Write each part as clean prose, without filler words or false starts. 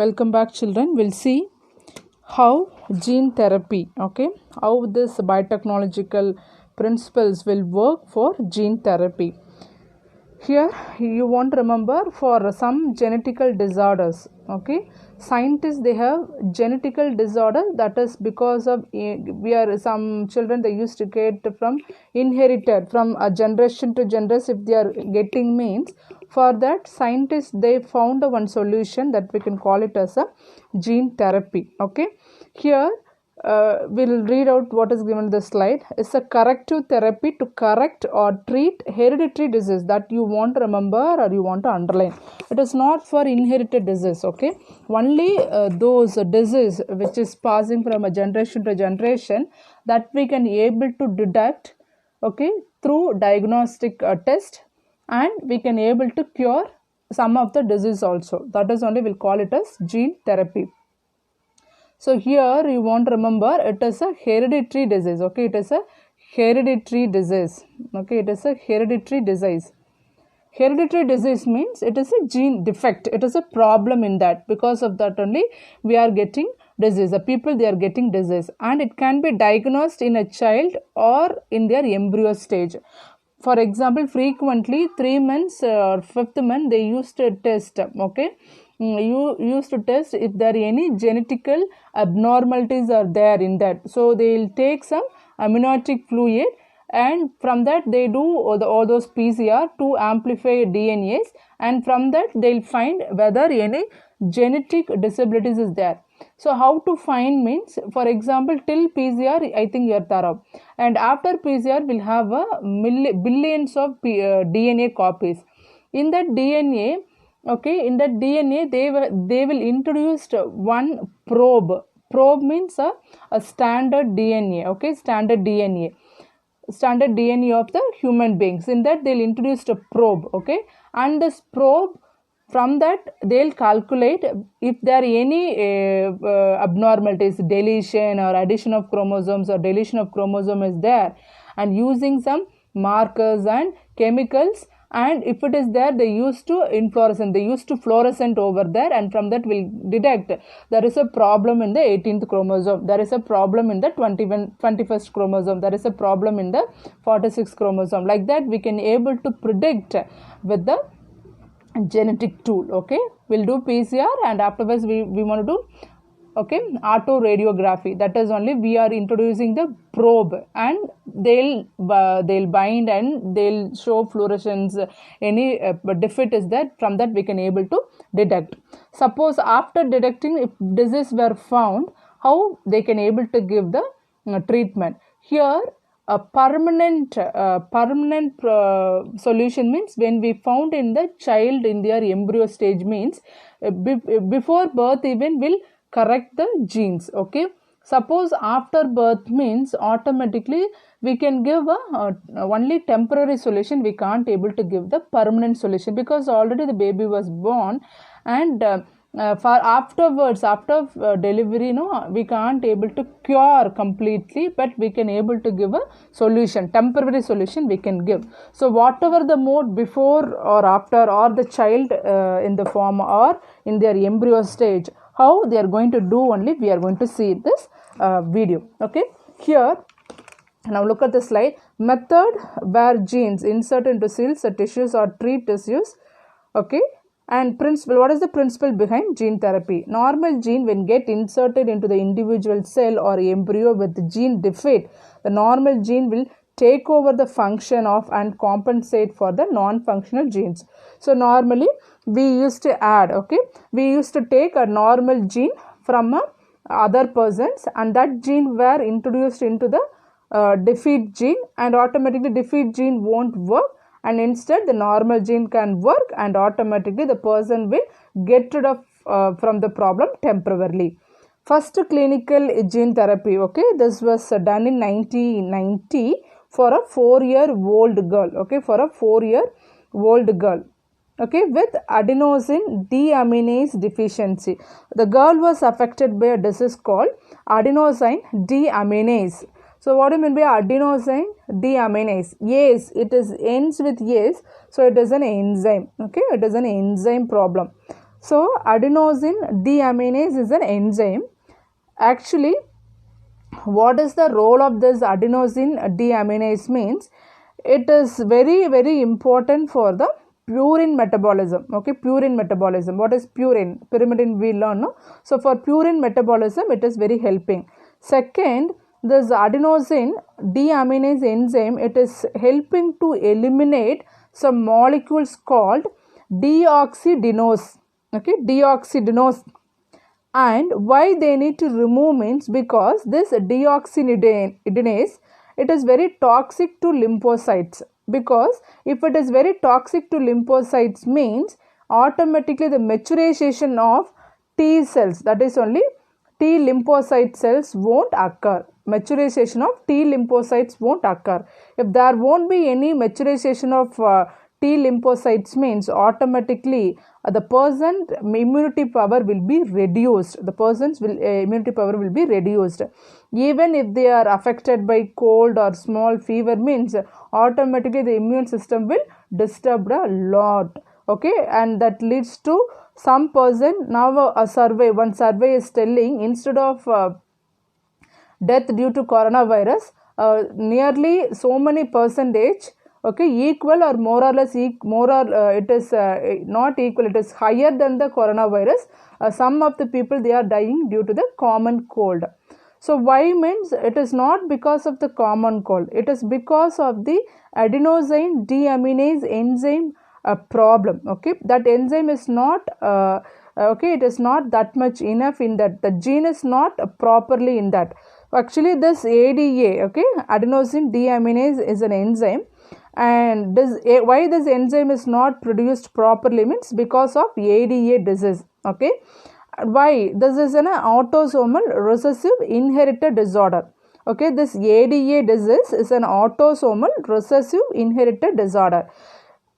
Welcome back, children. We'll see how gene therapy, how this biotechnological principles will work for gene therapy. Here you want to remember for some genetical disorders, scientists, they have genetical disorder, that is because of some children, they used to get from inherited from a generation to generation. If they are getting means, for that scientists, they found one solution that we can call it as a gene therapy. Here we'll read out what is given in the slide. It's a corrective therapy to correct or treat hereditary disease, that you want to remember or you want to underline. It is not for inherited disease. Only those disease which is passing from a generation to generation, that we can able to detect through diagnostic test, and we can able to cure some of the disease also. That is only we'll call it as gene therapy. So here you want to remember, it is a hereditary disease. It is a hereditary disease. It is a hereditary disease. Hereditary disease means it is a gene defect. It is a problem in that. Because of that only we are getting disease. The people, they are getting disease, and it can be diagnosed in a child or in their embryo stage. For example, frequently 3 months or 5th month, they used to test. You used to test if there are any genetical abnormalities are there in that. So they will take some amniotic fluid, and from that they do all those PCR to amplify DNAs, and from that they'll find whether any genetic disabilities is there. So how to find means, for example, till PCR, I think you are thorough, and after PCR we'll have a billions of DNA copies. In that DNA, in that DNA they will introduce one probe. Probe means a standard DNA. Standard DNA of the human beings. In that they'll introduce a probe. And this probe, from that they'll calculate if there are any abnormalities, deletion or addition of chromosomes or deletion of chromosome is there, and using some markers and chemicals, and if it is there, they used to fluorescent over there, and from that we'll detect there is a problem in the 18th chromosome, there is a problem in the 21st chromosome, there is a problem in the 46th chromosome. Like that we can able to predict with the genetic tool. We'll do PCR, and afterwards we want to do auto radiography. That is only we are introducing the probe, and they'll bind and they'll show fluorescence, any defect is that, from that we can able to detect. Suppose after detecting, if disease were found, how they can able to give the treatment. Here a permanent solution means, when we found in the child in their embryo stage means, before birth even will correct the genes. Suppose after birth means, automatically we can give only temporary solution. We can't able to give the permanent solution, because already the baby was born, and for afterwards, after delivery, we can't able to cure completely, but we can able to give a solution, temporary solution we can give. So whatever the mode, before or after, or the child in the form or in their embryo stage, how they are going to do, only we are going to see this video. Here now look at the slide. Method where genes insert into cells or tissues or treat tissues. And principle, what is the principle behind gene therapy? Normal gene, when get inserted into the individual cell or embryo with the gene defect, the normal gene will take over the function of and compensate for the non-functional genes. So normally we used to add, we used to take a normal gene from other persons, and that gene were introduced into the defeat gene, and automatically defeat gene won't work, and instead the normal gene can work, and automatically the person will get rid of from the problem temporarily. First clinical gene therapy, this was done in 1990 for a 4-year-old girl, for a 4-year-old girl, with adenosine deaminase deficiency. The girl was affected by a disease called adenosine deaminase. So what do you mean by adenosine deaminase? Yes, it is ends with yes, so it is an enzyme. It is an enzyme problem. So adenosine deaminase is an enzyme. Actually, what is the role of this adenosine deaminase means it is very important for the purine metabolism. Okay, purine metabolism. What is purine? Pyrimidine we learn, no? So for purine metabolism it is very helping. Second, this adenosine deaminase enzyme, it is helping to eliminate some molecules called deoxydenose. Okay, deoxydenose. And why they need to remove means because this deoxydenase, it is very toxic to lymphocytes. Because if it is very toxic to lymphocytes means automatically the maturation of T cells, that is only T lymphocyte cells won't occur. Maturation of T lymphocytes won't occur. If there won't be any maturation of T lymphocytes means automatically the person's immunity power will be reduced. The person's immunity power will be reduced. Even if they are affected by cold or small fever means automatically the immune system will disturb a lot. Okay, and that leads to some person, now one survey is telling instead of death due to coronavirus, nearly so many percentage, okay, equal or more or less it is not equal, it is higher than the coronavirus. Some of the people, they are dying due to the common cold. So why means it is not because of the common cold, it is because of the adenosine deaminase enzyme problem. Okay, that enzyme is not okay, it is not that much enough in that, the gene is not properly in that. Actually this ADA, okay, adenosine deaminase is an enzyme, and why this enzyme is not produced properly means because of ADA disease. Okay, why? This is an autosomal recessive inherited disorder. Okay, this ADA disease is an autosomal recessive inherited disorder.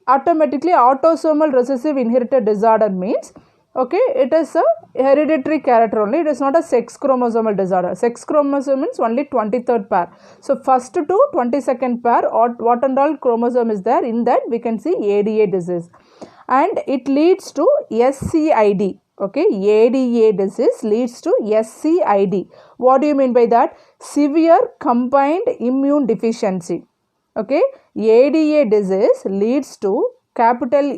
Automatically autosomal recessive inherited disorder means, okay, it is a hereditary character only, it is not a sex chromosomal disorder. Sex chromosome means only 23rd pair. So first to 22nd pair, or what and all chromosome is there, in that we can see ADA disease, and it leads to SCID. Okay, ADA disease leads to SCID. What do you mean by that? Severe combined immune deficiency. Okay, ADA disease leads to capital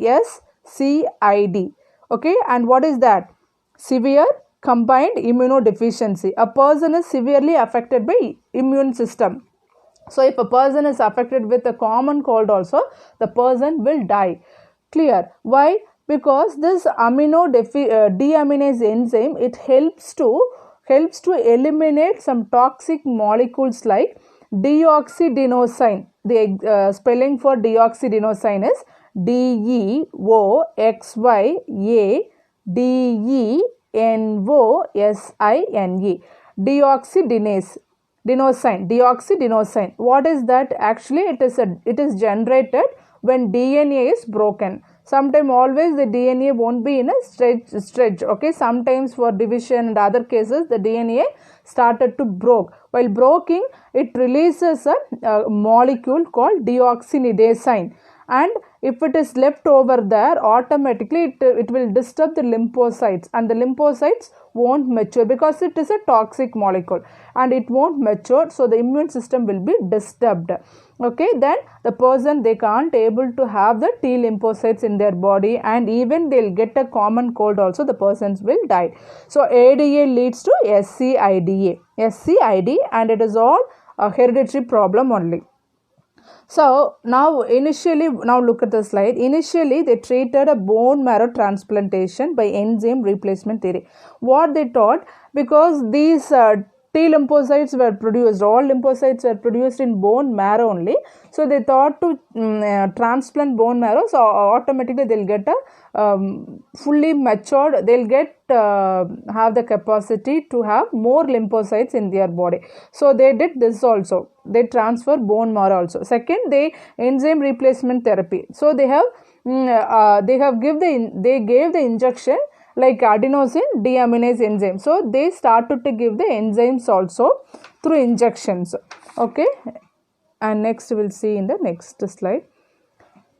SCID. Okay, and what is that? Severe combined immunodeficiency. A person is severely affected by immune system. So if a person is affected with a common cold also, the person will die. Clear? Why? Because this deaminase enzyme, it helps to eliminate some toxic molecules like deoxydenosine. The spelling for deoxydenosine is DEOXYADENOSINE. Deoxydenosine. What is that? Actually, it is generated when DNA is broken. Sometimes always the DNA won't be in a stretch. Okay, sometimes for division and other cases the DNA started to broke. While broking, it releases a molecule called deoxynidazine, and if it is left over there, automatically it will disturb the lymphocytes, and the lymphocytes won't mature because it is a toxic molecule and it won't mature, so the immune system will be disturbed. Okay, then the person, they can't able to have the T lymphocytes in their body, and even they'll get a common cold also, the persons will die. So ADA leads to SCID, and it is all a hereditary problem only. So now look at the slide. Initially they treated a bone marrow transplantation by enzyme replacement theory. What they thought, because these T lymphocytes were produced, all lymphocytes were produced in bone marrow only. So they thought to transplant bone marrow, so automatically they'll get a fully matured, they'll get have the capacity to have more lymphocytes in their body. So they did this also. They transfer bone marrow also. Second, they enzyme replacement therapy. So they gave the injection like adenosine deaminase enzyme. So they started to give the enzymes also through injections. Okay, and next we'll see in the next slide.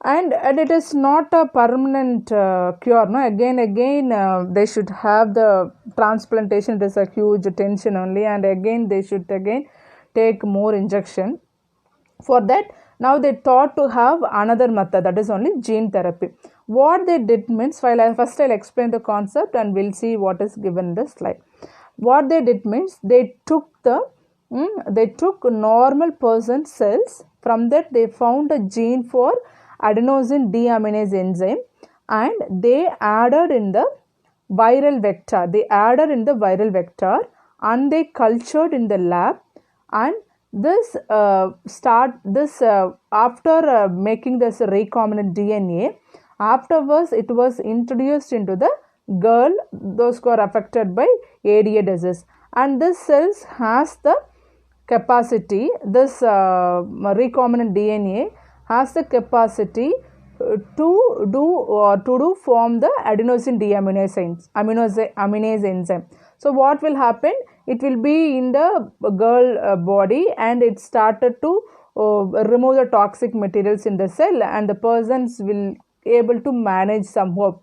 and it is not a permanent cure, no. Again they should have the transplantation. It is a huge tension only, and again they should again take more injection. For that, now they thought to have another method, that is only gene therapy. What they did means, first I'll explain the concept and we'll see what is given in the slide. What they did means, they took normal person cells. From that they found a gene for adenosine deaminase enzyme, and they added in the viral vector. And they cultured in the lab, and this after making this recombinant DNA, afterwards it was introduced into the those who are affected by ADA disease, and this cells has the capacity, this recombinant DNA has the capacity to form the adenosine deaminase enzyme. So what will happen? It will be in the girl body, and it started to remove the toxic materials in the cell, and the persons will able to manage somehow.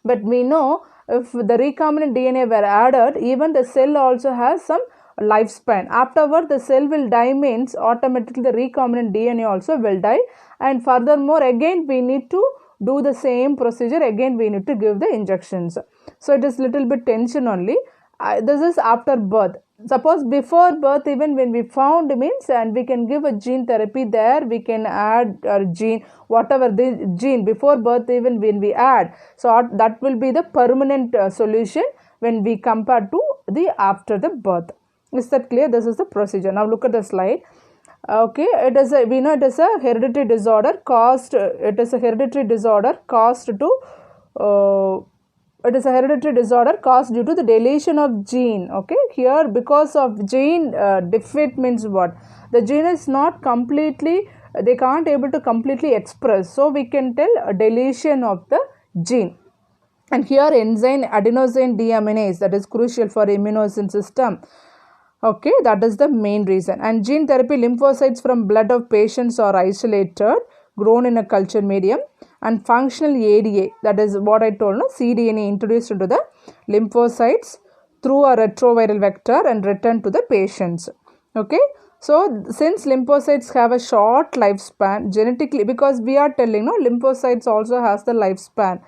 But we know, if the recombinant DNA were added, even the cell also has some lifespan. Afterward the cell will die means automatically the recombinant DNA also will die, and furthermore again we need to do the same procedure, again we need to give the injections. So it is little bit tension only. This is after birth. Suppose before birth, even when we found means, and we can give a gene therapy there, we can add a gene, whatever the gene before birth, even when we add, so that will be the permanent solution when we compare to the after the birth. Is that clear? This is the procedure. Now look at the slide. Okay, we know it is a hereditary disorder caused. It is a hereditary disorder caused to. It is a hereditary disorder caused due to the deletion of gene. Okay, here because of gene defect means what? The gene is not completely. They can't able to completely express. So we can tell a deletion of the gene. And here enzyme adenosine deaminase, that is crucial for immunosine system. Okay, that is the main reason. And gene therapy, lymphocytes from blood of patients are isolated, grown in a culture medium, and functional ADA, that is what I told, no, cDNA introduced into the lymphocytes through a retroviral vector and returned to the patients. Okay, so since lymphocytes have a short lifespan genetically, because we are telling, no, lymphocytes also has the lifespan.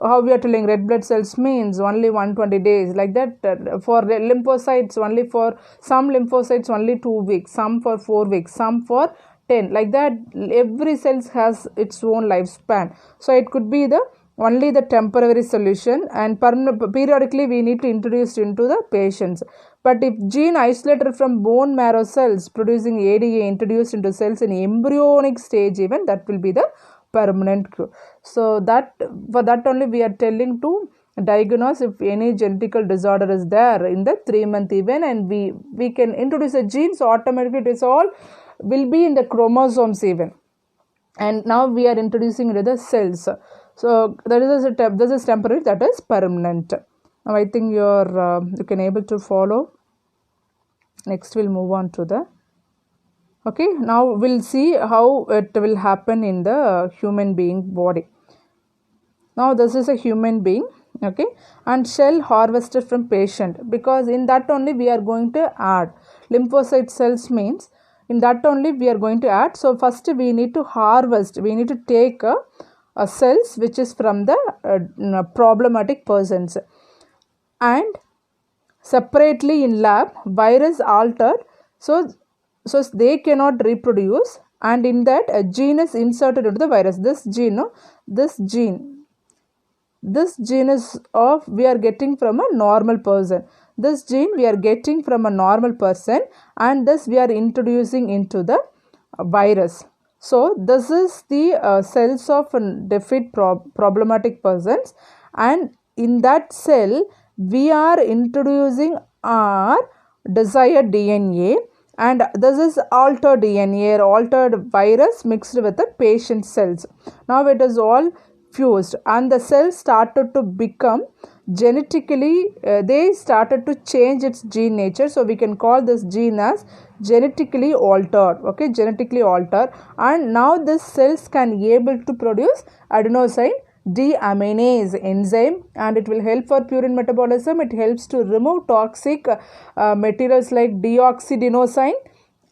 How we are telling red blood cells means only 120 days, like that. For lymphocytes, only for some lymphocytes only 2 weeks, some for 4 weeks, some for 10, like that. Every cell has its own lifespan. So it could be the only the temporary solution, and periodically we need to introduce into the patients. But if gene isolated from bone marrow cells producing ADA introduced into cells in embryonic stage, even that will be the permanent cure. So that for that only we are telling to diagnose if any genetical disorder is there in the 3-month even, and we can introduce a gene, so automatically it is all will be in the chromosomes even. And now we are introducing into the cells. So this is temporary, that is permanent. Now I think you can able to follow. Next we'll move on to the. Okay, now we'll see how it will happen in the human being body. Now this is a human being, okay, and cell harvested from patient, because in that only we are going to add lymphocyte cells means in that only we are going to add. So first we need to harvest, we need to take a cells which is from the problematic persons, and separately in lab virus altered, so they cannot reproduce, and in that a gene is inserted into the virus. This gene is of we are getting from a normal person. This gene we are getting from a normal person, and this we are introducing into the virus. So this is the cells of defeat problematic persons, and in that cell we are introducing our desired DNA, and this is altered DNA or altered virus mixed with the patient cells. Now it is all fused, and the cells started to become genetically they started to change its gene nature, so we can call this gene as genetically altered. Okay, genetically altered, and now this cells can able to produce adenosine deaminase enzyme, and it will help for purine metabolism. It helps to remove toxic materials like deoxydenosine,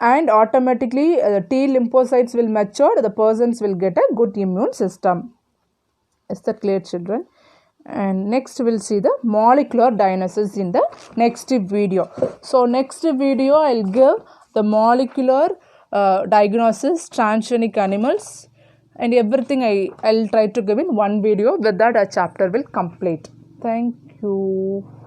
and automatically T lymphocytes will mature, the persons will get a good immune system. Is that clear, children? And next we'll see the molecular diagnosis in the next video. So next video I'll give the molecular diagnosis transgenic animals, and everything I'll try to give in one video. With that a chapter will complete. Thank you.